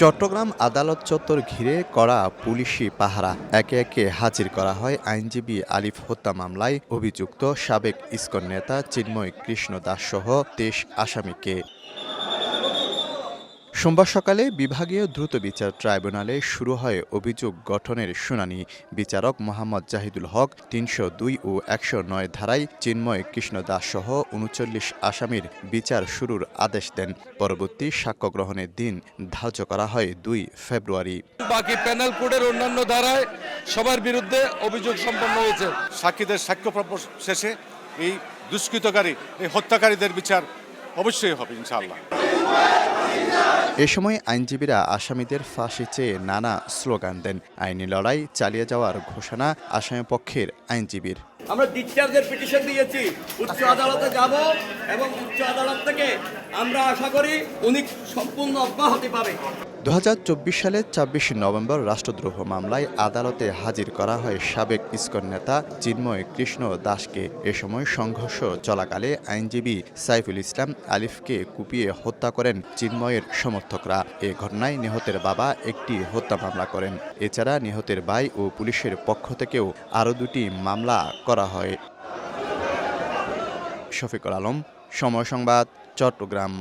চট্টগ্রাম আদালত চত্বর ঘিরে করা পুলিশি পাহারা। একে একে হাজির করা হয় আইনজীবী আলিফ হত্যা মামলায় অভিযুক্ত সাবেক ইসকন নেতা চিন্ময় কৃষ্ণ দাসসহ ২৩ আসামিকে। সোমবার সকালে বিভাগীয় দ্রুত বিচার ট্রাইব্যুনালে শুরু হয় অভিযোগ গঠনের শুনানি। বিচারক মোহাম্মদ জাহিদুল হক ৩০২ ও ১০৯ ধারায় চিন্ময় কৃষ্ণ দাসসহ ৩৯ আসামির বিচার শুরুর আদেশ দেন। পরবর্তী সাক্ষ্য গ্রহণের দিন ধার্য করা হয় ২ ফেব্রুয়ারি। বাকি প্যানেল কোডের অন্যান্য ধারায় সবার বিরুদ্ধে অভিযোগ সম্পন্ন হয়েছে। সাক্ষীদের সাক্ষ্য শেষে এই দুষ্কৃতকারী, এই হত্যাকারীদের বিচার অবশ্যই হবে ইনশাআল্লাহ। এ সময় আইনজীবীরা আসামিদের ফাঁসি চেয়ে নানা স্লোগান দেন। আইনি লড়াই চালিয়ে যাওয়ার ঘোষণা আসামিপক্ষের আইনজীবীর। আমরা ডিসচার্জের পিটিশন দিয়েছি, উচ্চ আদালতে যাব এবং উচ্চ আদালত থেকে আমরা আশা করি উনি সম্পূর্ণ অব্যাহতি পাবে। ২০২৪ সালের ২৬ নভেম্বর রাষ্ট্রদ্রোহ মামলায় আদালতে হাজির করা হয় সাবেক ইসকন নেতা চিন্ময় কৃষ্ণ দাসকে। এ সময় সংঘর্ষ চলাকালে আইনজীবী সাইফুল ইসলাম আলিফকে কুপিয়ে হত্যা করেন চিন্ময়ের সমর্থকরা। এ ঘটনায় নিহতের বাবা একটি হত্যা মামলা করেন। এছাড়া নিহতের ভাই ও পুলিশের পক্ষ থেকেও আরও ২টি মামলা করা হয়। শফিকুল আলম, সময় সংবাদ, চট্টগ্রাম।